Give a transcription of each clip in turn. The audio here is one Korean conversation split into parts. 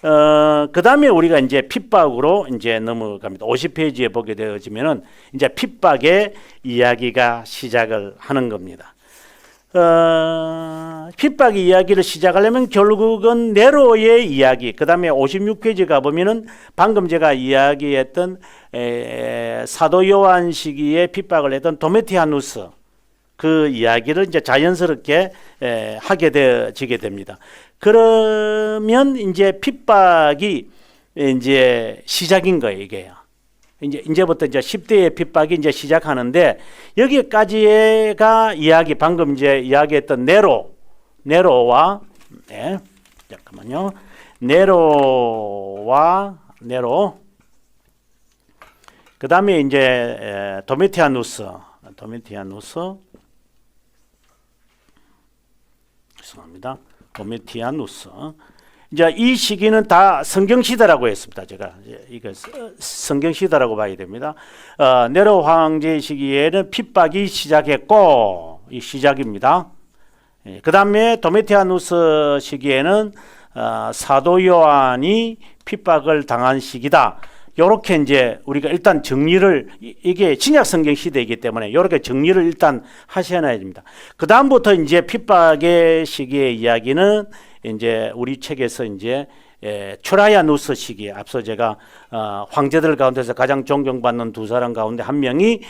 그 다음에 우리가 이제 핍박으로 이제 넘어갑니다. 50페이지에 보게 되어지면은 이제 핍박의 이야기가 시작을 하는 겁니다. 핍박의 이야기를 시작하려면 결국은 네로의 이야기, 그 다음에 56페이지 가보면은 방금 제가 이야기했던 사도 요한 시기에 핍박을 했던 도메티아누스 그 이야기를 이제 자연스럽게 하게 되어지게 됩니다. 그러면 이제 핍박이 이제 시작인 거예요, 이게요. 이제부터 이제 10대의 핍박이 이제 시작하는데 여기까지가 이야기 방금 이제 이야기했던 네로와 잠깐만요. 네로 그다음에 이제 도메티아누스 죄송합니다. 도메티아누스. 이제 이 시기는 다 성경시대라고 했습니다. 제가 이거 성경시대라고 봐야 됩니다. 네로 황제 시기에는 핍박이 시작했고 이 시작입니다. 그 다음에 도메티아누스 시기에는 사도 요한이 핍박을 당한 시기다. 요렇게 이제 우리가 일단 정리를 이게 신약 성경 시대이기 때문에 이렇게 정리를 일단 하셔야 됩니다. 그 다음부터 이제 핍박의 시기의 이야기는 이제 우리 책에서 이제 추라야누스 시기 앞서 제가 황제들 가운데서 가장 존경받는 두 사람 가운데 한 명이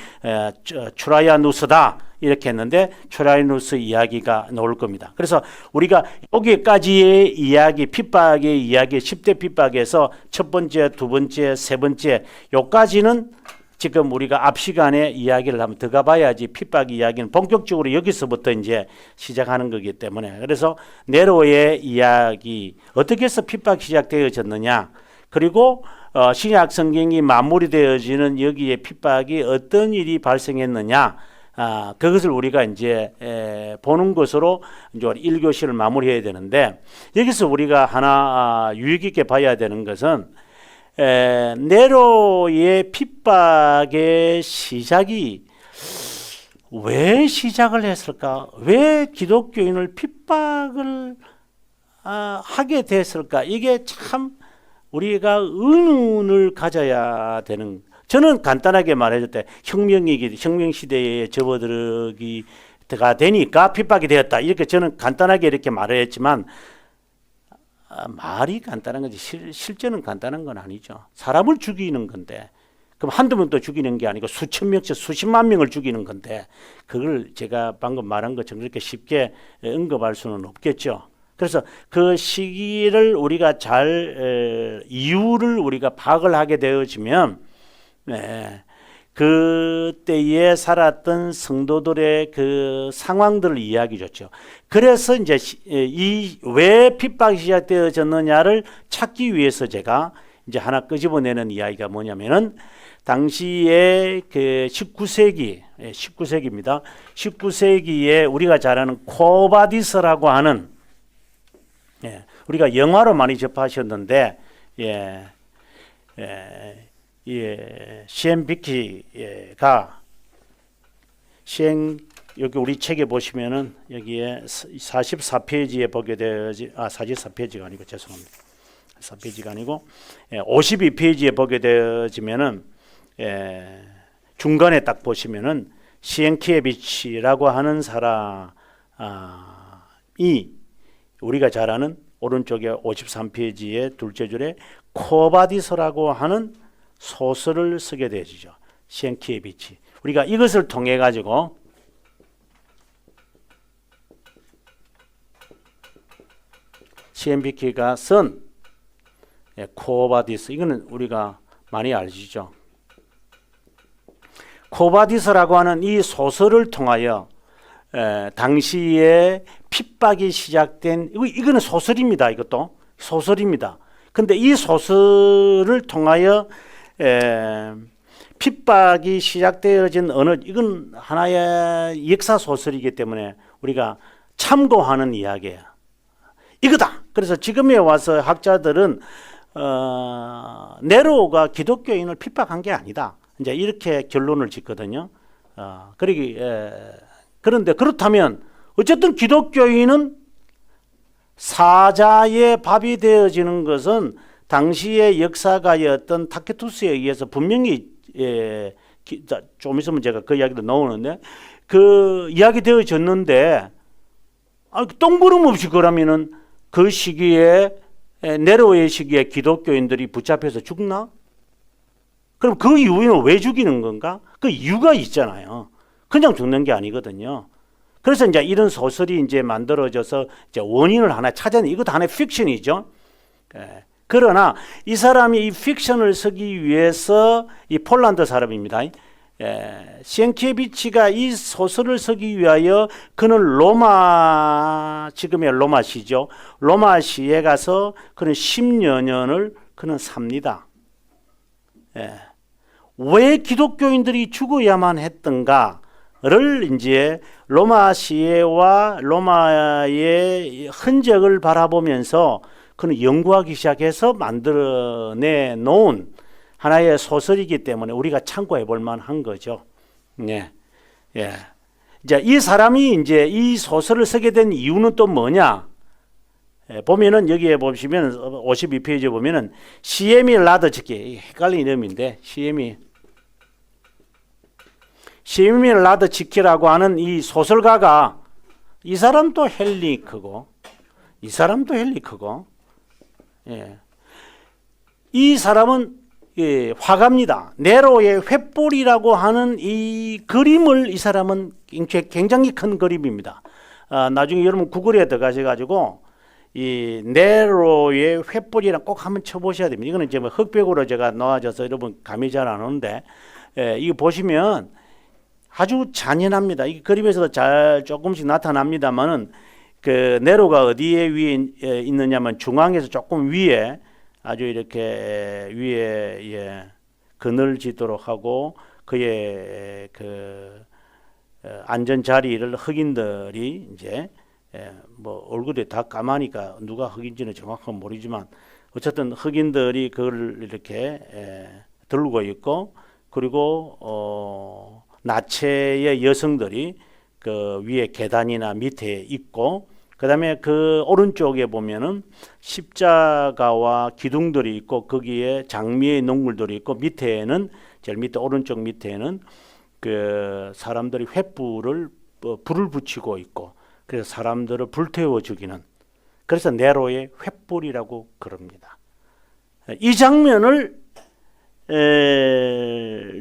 추라야누스다 이렇게 했는데 추라야누스 이야기가 나올 겁니다. 그래서 우리가 여기까지의 이야기 핍박의 이야기 10대 핍박에서 첫 번째, 두 번째, 세 번째 요까지는 지금 우리가 앞 시간에 이야기를 한번 더 가봐야지 핍박 이야기는 본격적으로 여기서부터 이제 시작하는 거기 때문에 그래서 네로의 이야기 어떻게 해서 핍박이 시작되어졌느냐 그리고 신약 성경이 마무리되어지는 여기에 핍박이 어떤 일이 발생했느냐 그것을 우리가 이제 보는 것으로 이제 1교시를 마무리해야 되는데 여기서 우리가 하나 유익 있게 봐야 되는 것은 네로의 핍박의 시작이 왜 시작을 했을까? 왜 기독교인을 핍박을 하게 됐을까? 이게 참 우리가 의문을 가져야 되는. 저는 간단하게 말해줄 때 혁명시대에 접어들기가 되니까 핍박이 되었다. 이렇게 저는 간단하게 이렇게 말을 했지만 말이 간단한 거지 실제는 간단한 건 아니죠. 사람을 죽이는 건데 그럼 한두 명도 죽이는 게 아니고 수천 명씩 수십만 명을 죽이는 건데 그걸 제가 방금 말한 것처럼 그렇게 쉽게 언급할 수는 없겠죠. 그래서 그 시기를 우리가 잘 이유를 우리가 파악을 하게 되어지면 그때에 살았던 성도들의 그 상황들을 이야기 줬죠. 그래서 이제 이 왜 핍박이 시작되어졌느냐를 찾기 위해서 제가 이제 하나 끄집어내는 이야기가 뭐냐면은 당시에 그 19세기입니다. 19세기에 우리가 잘 아는 코바디스라고 하는 우리가 영화로 많이 접하셨는데 시엔 비키가 여기 우리 책에 보시면은 여기에 44페이지에 보게 되지 44페이지가 아니고 죄송합니다. 4페이지가 아니고 52페이지에 보게 되어지면은 중간에 딱 보시면은 시엔키에비치라고 하는 사람이 우리가 잘 아는 오른쪽에 53페이지의 둘째 줄에 코바디스라고 하는 소설을 쓰게 되죠. 시엔키에비치. 우리가 이것을 통해 가지고 시엔비키가 쓴 코바디스 이거는 우리가 많이 알죠. 코바디스라고 하는 이 소설을 통하여 당시에 핍박이 시작된 이거는 소설입니다. 이것도 소설입니다. 근데 이 소설을 통하여 핍박이 시작되어진 이건 하나의 역사 소설이기 때문에 우리가 참고하는 이야기예요. 이거다. 그래서 지금에 와서 학자들은 네로가 기독교인을 핍박한 게 아니다. 이제 이렇게 결론을 짓거든요. 그런데 그렇다면 어쨌든 기독교인은 사자의 밥이 되어지는 것은 당시의 역사가였던 타케투스에 의해서 분명히 좀 있으면 제가 그 이야기도 나오는데 그 이야기 되어졌는데 똥구름 없이 그러면은 그 시기에 네로의 시기에 기독교인들이 붙잡혀서 죽나? 그럼 그 이후에는 왜 죽이는 건가? 그 이유가 있잖아요. 그냥 죽는 게 아니거든요. 그래서 이제 이런 소설이 이제 만들어져서 이제 원인을 하나 찾아내. 이것도 하나의 픽션이죠. 그러나 이 사람이 이 픽션을 쓰기 위해서 이 폴란드 사람입니다. 시엔키에비치가 이 소설을 쓰기 위하여 그는 로마, 지금의 로마시죠. 로마시에 가서 그는 10여 년을 그는 삽니다. 왜 기독교인들이 죽어야만 했던가를 이제 로마 시해와 로마의 흔적을 바라보면서 그는 연구하기 시작해서 만들어내 놓은 하나의 소설이기 때문에 우리가 참고해 볼 만한 거죠. 이제 이 사람이 이제 이 소설을 쓰게 된 이유는 또 뭐냐? 보면은 여기에 보시면 52페이지에 보면은 시에미 라드츠키, 헷갈리는 이름인데 시에미 라드츠키라고 하는 이 소설가가 이 사람도 헬리크고 이 사람은 화가입니다. 네로의 횃불이라고 하는 이 그림을 이 사람은 굉장히 큰 그림입니다. 나중에 여러분 구글에 들어가셔가지고 이 네로의 횃불이랑 꼭 한번 쳐보셔야 됩니다. 이거는 이제 뭐 흑백으로 제가 놓아져서 여러분 감이 잘 안 오는데 이거 보시면 아주 잔인합니다. 이 그림에서도 잘 조금씩 나타납니다만은 그 네로가 어디에 위에 있느냐면 중앙에서 조금 위에 아주 이렇게 위에 그늘 짓도록 하고 그의 그 안전 자리를 흑인들이 이제 뭐 얼굴이 다 까마니까 누가 흑인지는 정확하게 모르지만 어쨌든 흑인들이 그걸 이렇게 들고 있고 그리고 나체의 여성들이 그 위에 계단이나 밑에 있고 그다음에 그 오른쪽에 보면은 십자가와 기둥들이 있고 거기에 장미의 농물들이 있고 밑에는 제일 밑에 오른쪽 밑에는 그 사람들이 횃불을 불을 붙이고 있고 그래서 사람들을 불태워 죽이는 그래서 네로의 횃불이라고 그럽니다. 이 장면을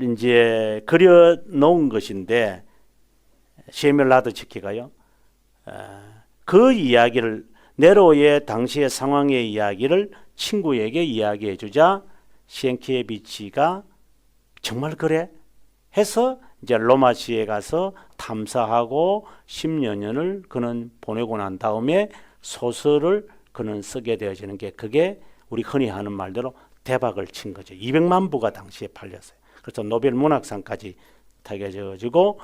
이제 그려 놓은 것인데 시에미 라드츠키가요. 그 이야기를 네로의 당시의 상황의 이야기를 친구에게 이야기해 주자 시엔키에비치가 정말 그래? 해서 이제 로마시에 가서 탐사하고 10여 년을 그는 보내고 난 다음에 소설을 그는 쓰게 되어지는 게 그게 우리 흔히 하는 말대로 대박을 친 거죠. 200만 부가 당시에 팔렸어요. 그래서 노벨 문학상까지 타게 되어지고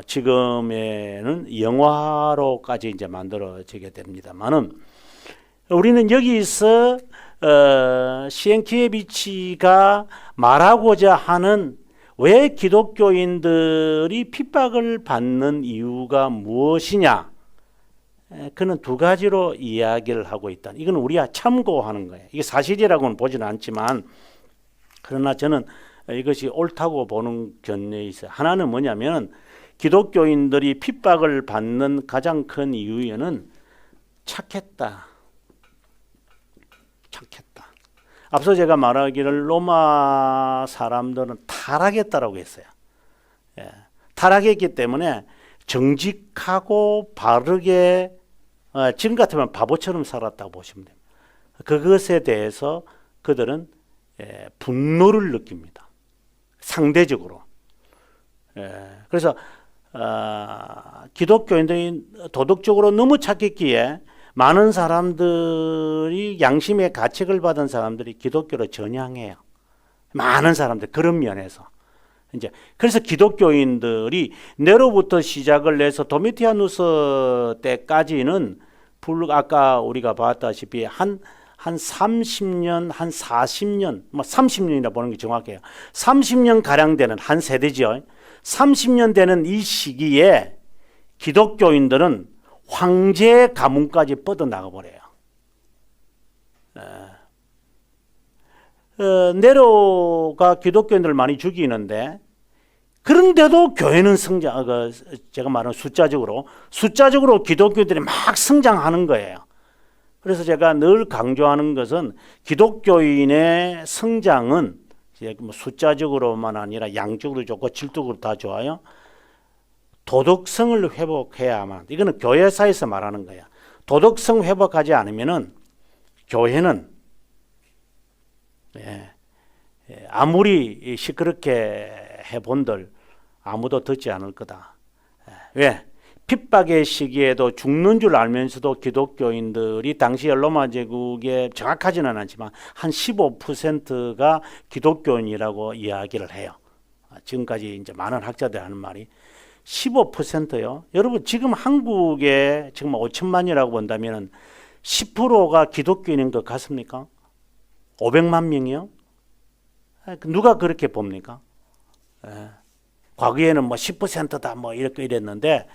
지금에는 영화로까지 이제 만들어지게 됩니다만은 우리는 여기서 시엔키에비치가 말하고자 하는 왜 기독교인들이 핍박을 받는 이유가 무엇이냐? 그는 두 가지로 이야기를 하고 있다. 이건 우리가 참고하는 거예요. 이게 사실이라고는 보지는 않지만 그러나 저는 이것이 옳다고 보는 견해에 있어요. 하나는 뭐냐면 기독교인들이 핍박을 받는 가장 큰 이유에는 착했다. 앞서 제가 말하기를 로마 사람들은 타락했다라고 했어요. 타락했기 때문에 정직하고 바르게 지금 같으면 바보처럼 살았다고 보시면 됩니다. 그것에 대해서 그들은 분노를 느낍니다. 상대적으로. 그래서 기독교인들이 도덕적으로 너무 착했기에 많은 사람들이 양심의 가책을 받은 사람들이 기독교로 전향해요. 많은 사람들 그런 면에서 이제 그래서 기독교인들이 네로부터 시작을 해서 도미티아누스 때까지는 아까 우리가 봤다시피 한 30년, 한 40년, 뭐 30년이라 보는 게 정확해요. 30년 가량 되는 한 세대죠. 30년 되는 이 시기에 기독교인들은 황제 가문까지 뻗어나가 버려요. 네로가 기독교인들을 많이 죽이는데 그런데도 교회는 제가 말하는 숫자적으로 기독교인들이 막 성장하는 거예요. 그래서 제가 늘 강조하는 것은 기독교인의 성장은 뭐 숫자적으로만 아니라 양적으로 좋고 질적으로 다 좋아요. 도덕성을 회복해야만, 이거는 교회사에서 말하는 거야. 도덕성 회복하지 않으면은 교회는 아무리 시끄럽게 해본들 아무도 듣지 않을 거다. 왜? 핍박의 시기에도 죽는 줄 알면서도 기독교인들이 당시 로마 제국에 정확하지는 않지만 한 15%가 기독교인이라고 이야기를 해요. 지금까지 이제 많은 학자들이 하는 말이 15%요. 여러분 지금 한국에 지금 5천만이라고 본다면은 10%가 기독교인인 것 같습니까? 500만 명이요? 누가 그렇게 봅니까? 과거에는 뭐 10%다 뭐 이렇게 이랬는데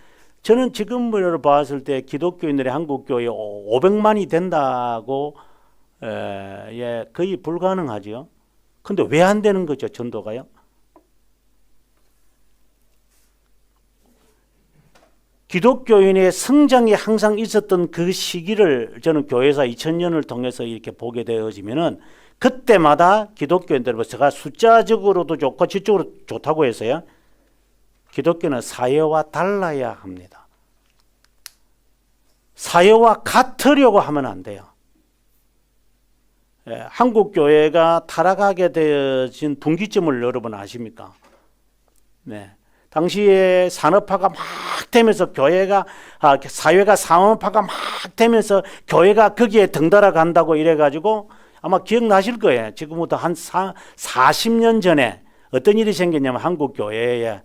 저는 지금으로 봤을 때 기독교인들이 한국 교회에 500만이 된다고 거의 불가능하죠. 근데 왜 안 되는 거죠, 전도가요? 기독교인의 성장이 항상 있었던 그 시기를 저는 교회사 2000년을 통해서 이렇게 보게 되어지면은 그때마다 기독교인들, 제가 숫자적으로도 좋고 질적으로 좋다고 해서요. 기독교는 사회와 달라야 합니다. 사회와 같으려고 하면 안 돼요. 한국 교회가 타락하게 되어진 분기점을 여러분 아십니까? 네. 당시에 산업화가 막 되면서 사회가 산업화가 막 되면서 교회가 거기에 등달아 간다고 이래가지고 아마 기억나실 거예요. 지금부터 한 40년 전에 어떤 일이 생겼냐면 한국 교회에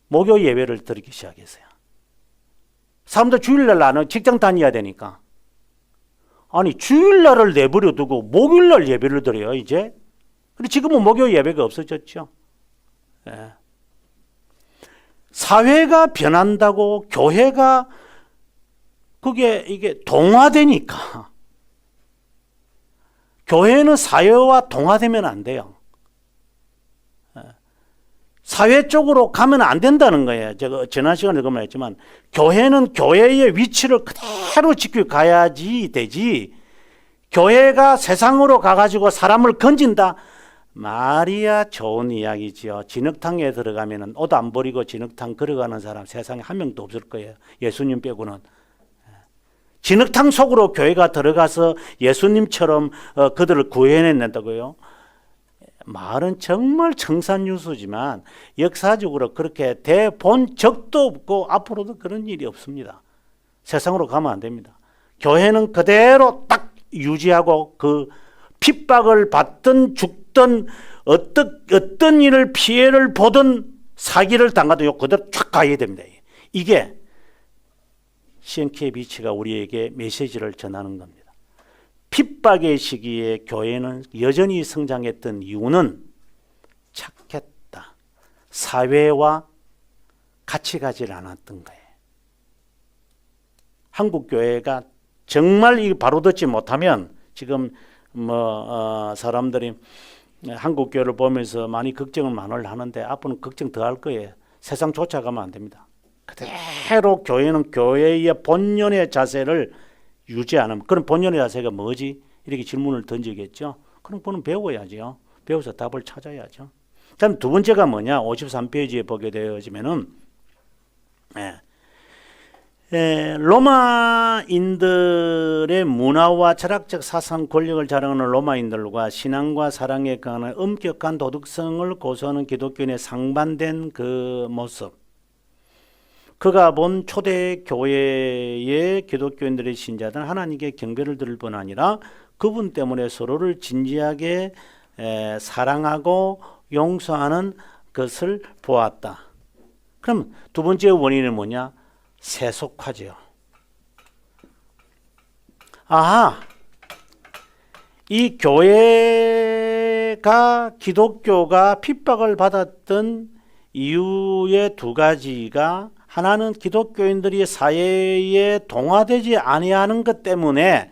목요 예배를 드리기 시작했어요. 사람들 주일날 나는 직장 다녀야 되니까. 아니 주일날을 내버려 두고 목요일날 예배를 드려요 이제. 근데 지금은 목요 예배가 없어졌죠. 사회가 변한다고 교회가 이게 동화되니까 교회는 사회와 동화되면 안 돼요. 사회 쪽으로 가면 안 된다는 거예요. 제가 지난 시간에 그 말했지만 교회는 교회의 위치를 그대로 지키고 가야지 되지. 교회가 세상으로 가가지고 사람을 건진다. 말이야 좋은 이야기지요. 진흙탕에 들어가면 옷 안 버리고 진흙탕 걸어가는 사람 세상에 한 명도 없을 거예요. 예수님 빼고는. 진흙탕 속으로 교회가 들어가서 예수님처럼 그들을 구해낸다고요. 말은 정말 청산유수지만 역사적으로 그렇게 돼본 적도 없고 앞으로도 그런 일이 없습니다. 세상으로 가면 안 됩니다. 교회는 그대로 딱 유지하고 그 핍박을 받든 죽든 어떤 일을 피해를 보든 사기를 당하든 그대로 쫙 가야 됩니다. 이게 시엔키에비치가 우리에게 메시지를 전하는 겁니다. 핍박의 시기에 교회는 여전히 성장했던 이유는 착했다. 사회와 같이 가지 않았던 거예요. 한국 교회가 정말 이 바로 듣지 못하면 지금 사람들이 한국 교회를 보면서 많이 걱정을 많이 하는데 앞으로는 걱정 더 할 거예요. 세상 쫓아가면 안 됩니다. 그대로 교회는 교회의 본연의 자세를 유지하는, 그럼 본연의 자세가 뭐지? 이렇게 질문을 던지겠죠. 그럼 그건 배워야죠. 배워서 답을 찾아야죠. 다음 두 번째가 뭐냐? 53페이지에 보게 되어지면은 로마인들의 문화와 철학적 사상 권력을 자랑하는 로마인들과 신앙과 사랑에 관한 엄격한 도덕성을 고수하는 기독교인의 상반된 그 모습. 그가 본 초대 교회의 기독교인들의 신자들은 하나님께 경배를 드릴 뿐 아니라 그분 때문에 서로를 진지하게 사랑하고 용서하는 것을 보았다. 그럼 두 번째 원인은 뭐냐? 세속화죠. 이 교회가 기독교가 핍박을 받았던 이유의 두 가지가 하나는 기독교인들이 사회에 동화되지 아니하는 것 때문에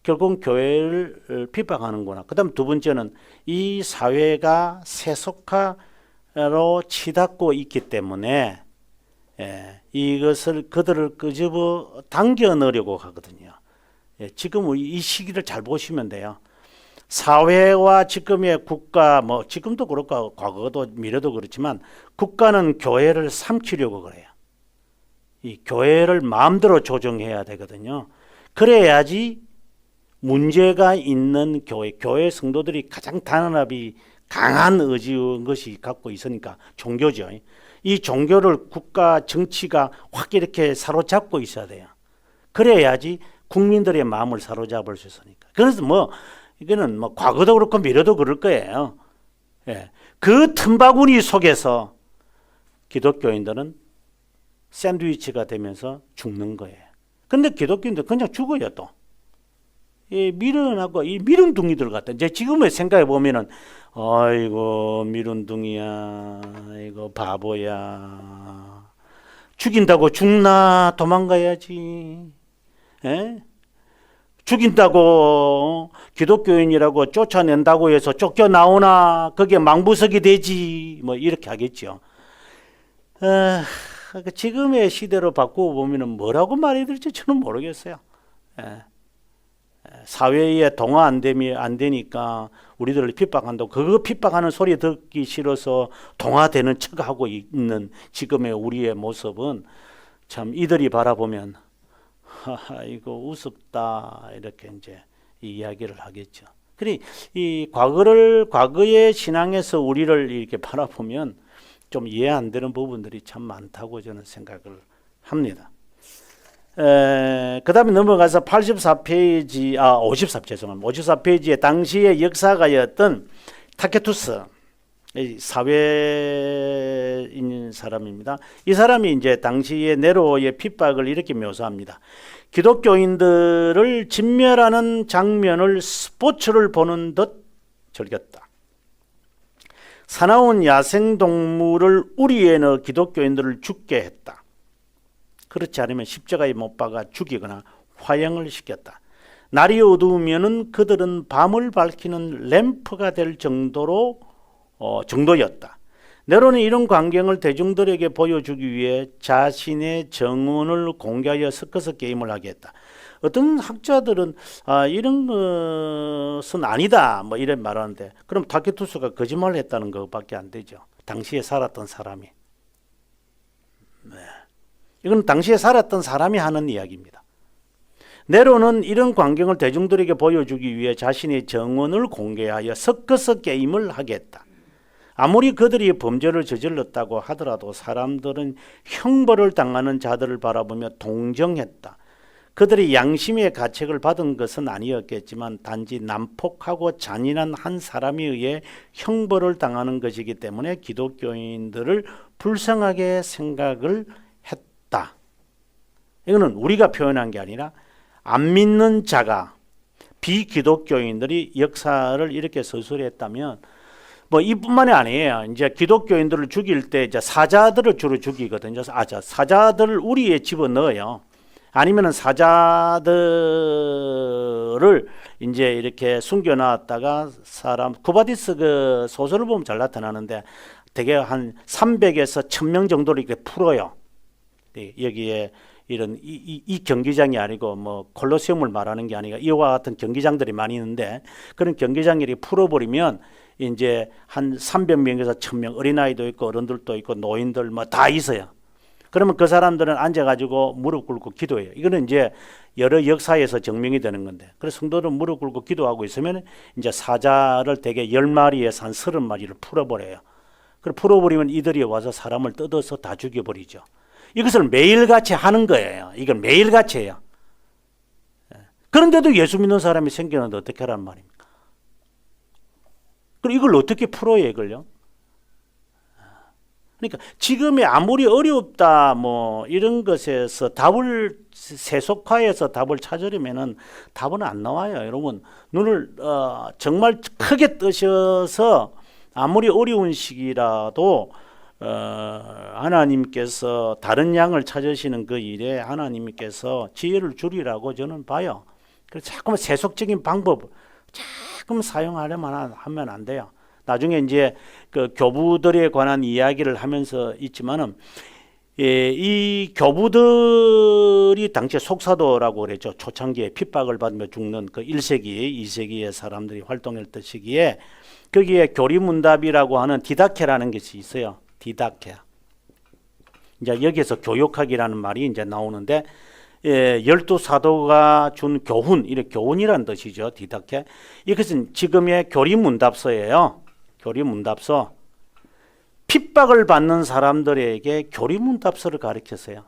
결국 교회를 핍박하는구나. 그다음 두 번째는 이 사회가 세속화로 치닫고 있기 때문에 이것을 그들을 끄집어 당겨 넣으려고 하거든요. 지금 이 시기를 잘 보시면 돼요. 사회와 지금의 국가, 뭐 지금도 그렇고 과거도 미래도 그렇지만 국가는 교회를 삼키려고 그래요. 이 교회를 마음대로 조정해야 되거든요. 그래야지 문제가 있는 교회 성도들이 가장 단합이 강한 의지인 것이 갖고 있으니까 종교죠. 이 종교를 국가 정치가 확 이렇게 사로잡고 있어야 돼요. 그래야지 국민들의 마음을 사로잡을 수 있으니까. 그래서 이거는 과거도 그렇고 미래도 그럴 거예요. 그 틈바구니 속에서 기독교인들은 샌드위치가 되면서 죽는 거예요. 근데 기독교인들 그냥 죽어요 또. 이 미련하고 이 미련둥이들 같다. 이제 지금의 생각해 보면은 아이고 미련둥이야, 이거 바보야. 죽인다고 죽나 도망가야지. 죽인다고 기독교인이라고 쫓아낸다고 해서 쫓겨나오나 그게 망부석이 되지 뭐 이렇게 하겠죠. 지금의 시대로 바꾸어 보면은 뭐라고 말해야 될지 저는 모르겠어요. 사회에 동화 안 되니까 우리들을 핍박한다고 그거 핍박하는 소리 듣기 싫어서 동화되는 척하고 있는 지금의 우리의 모습은 참 이들이 바라보면 이거 우습다 이렇게 이제 이야기를 하겠죠. 그래 이 과거의 신앙에서 우리를 이렇게 바라보면 좀 이해 안 되는 부분들이 참 많다고 저는 생각을 합니다. 그 다음에 넘어가서 54페이지, 54페이지에 당시의 역사가였던 타케투스, 사회인 사람입니다. 이 사람이 이제 당시의 네로의 핍박을 이렇게 묘사합니다. 기독교인들을 진멸하는 장면을 스포츠를 보는 듯 즐겼다. 사나운 야생동물을 우리에 넣어 기독교인들을 죽게 했다. 그렇지 않으면 십자가에 못 박아 죽이거나 화형을 시켰다. 날이 어두우면은 그들은 밤을 밝히는 램프가 될 정도였다. 네로는 이런 광경을 대중들에게 보여주기 위해 자신의 정원을 공개하여 서커스 게임을 하게 했다. 어떤 학자들은 이런 것은 아니다 뭐 이런 말하는데 그럼 타케투스가 거짓말을 했다는 것밖에 안 되죠. 당시에 살았던 사람이. 이건 당시에 살았던 사람이 하는 이야기입니다. 네로는 이런 광경을 대중들에게 보여주기 위해 자신의 정원을 공개하여 서커스 게임을 하겠다. 아무리 그들이 범죄를 저질렀다고 하더라도 사람들은 형벌을 당하는 자들을 바라보며 동정했다. 그들이 양심의 가책을 받은 것은 아니었겠지만 단지 난폭하고 잔인한 한 사람에 의해 형벌을 당하는 것이기 때문에 기독교인들을 불쌍하게 생각을 했다. 이거는 우리가 표현한 게 아니라 안 믿는 자가 비기독교인들이 역사를 이렇게 서술했다면 이뿐만이 아니에요. 이제 기독교인들을 죽일 때 이제 사자들을 주로 죽이거든요. 사자들을 우리에 집어 넣어요. 아니면은 사자들을 이제 이렇게 숨겨놨다가 쿠바디스 그 소설을 보면 잘 나타나는데 되게 한 300에서 1000명 정도를 이렇게 풀어요. 여기에 이런 이 경기장이 아니고 콜로세움을 말하는 게 아니라 이와 같은 경기장들이 많이 있는데 그런 경기장이 이렇게 풀어버리면 이제 한 300명에서 1000명 어린아이도 있고 어른들도 있고 노인들 다 있어요. 그러면 그 사람들은 앉아가지고 무릎 꿇고 기도해요. 이거는 이제 여러 역사에서 증명이 되는 건데. 그래서 성도들은 무릎 꿇고 기도하고 있으면 이제 사자를 대개 10마리에서 한 30마리를 풀어버려요. 그리고 풀어버리면 이들이 와서 사람을 뜯어서 다 죽여버리죠. 이것을 매일같이 하는 거예요. 이건 매일같이 해요. 그런데도 예수 믿는 사람이 생기는데 어떻게 하란 말입니까? 그럼 이걸 어떻게 풀어요, 이걸요? 그러니까 지금이 아무리 어렵다 이런 것에서 답을 세속화해서 답을 찾으려면은 답은 안 나와요. 여러분 눈을 정말 크게 뜨셔서 아무리 어려운 시기라도 하나님께서 다른 양을 찾으시는 그 일에 하나님께서 지혜를 주리라고 저는 봐요. 그래서 자꾸만 세속적인 방법 자꾸만 사용하려면 하면 안 돼요. 나중에 이제 그 교부들에 관한 이야기를 하면서 있지만은 이 교부들이 당시에 속사도라고 그랬죠. 초창기에 핍박을 받으며 죽는 그 1세기, 2세기의 사람들이 활동했던 시기에 거기에 교리문답이라고 하는 디다케라는 것이 있어요. 디다케. 이제 여기에서 교육학이라는 말이 이제 나오는데 12사도가 준 교훈, 이래 교훈이라는 뜻이죠. 디다케. 이것은 지금의 교리문답서예요. 교리문답서. 핍박을 받는 사람들에게 교리문답서를 가르쳤어요.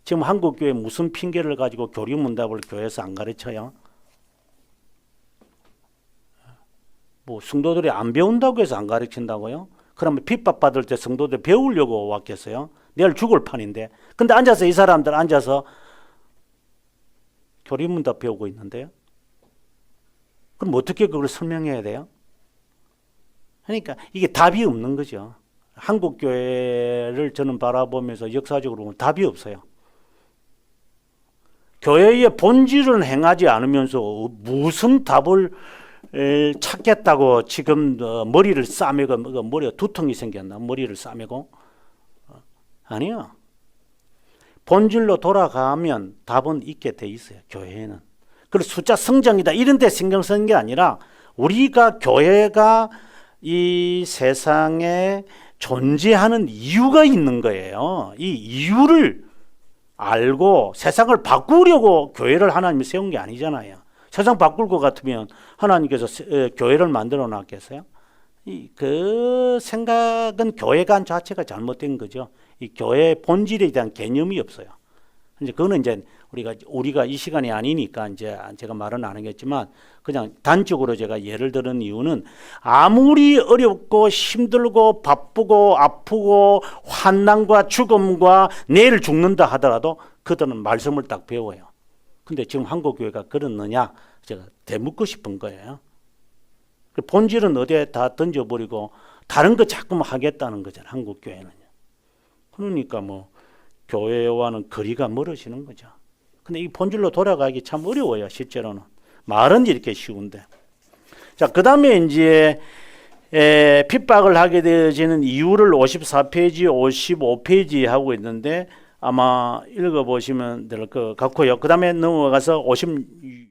지금 한국교회 무슨 핑계를 가지고 교리문답을 교회에서 안 가르쳐요? 뭐 성도들이 안 배운다고 해서 안 가르친다고요? 그러면 핍박받을 때 성도들 배우려고 왔겠어요? 내일 죽을 판인데. 근데 앉아서 이 사람들 앉아서 교리문답 배우고 있는데요. 그럼 어떻게 그걸 설명해야 돼요? 그러니까 이게 답이 없는 거죠. 한국 교회를 저는 바라보면서 역사적으로 보면 답이 없어요. 교회의 본질은 행하지 않으면서 무슨 답을 찾겠다고 지금 머리를 싸매고 머리가 두통이 생겼나? 머리를 싸매고? 아니요. 본질로 돌아가면 답은 있게 돼 있어요. 교회에는. 그래서 숫자 성장이다 이런 데 신경 쓰는 게 아니라 우리가 교회가 이 세상에 존재하는 이유가 있는 거예요. 이 이유를 알고 세상을 바꾸려고 교회를 하나님이 세운 게 아니잖아요. 세상 바꿀 것 같으면 하나님께서 교회를 만들어 놨겠어요? 그 생각은 교회관 자체가 잘못된 거죠. 이 교회의 본질에 대한 개념이 없어요. 이제 그거는 이제 우리가 이 시간이 아니니까 이제 제가 말은 안 하겠지만 그냥 단적으로 제가 예를 들은 이유는 아무리 어렵고 힘들고 바쁘고 아프고 환난과 죽음과 내일 죽는다 하더라도 그들은 말씀을 딱 배워요. 근데 지금 한국 교회가 그렇느냐 제가 되묻고 싶은 거예요. 본질은 어디에 다 던져버리고 다른 거 자꾸만 하겠다는 거잖아요. 한국 교회는요. 그러니까 뭐 교회와는 거리가 멀어지는 거죠. 근데 이 본질로 돌아가기 참 어려워요. 실제로는. 말은 이렇게 쉬운데. 자, 그 다음에 이제 핍박을 하게 되어지는 이유를 54페이지, 55페이지 하고 있는데 아마 읽어보시면 될 것 같고요. 그 다음에 넘어가서 56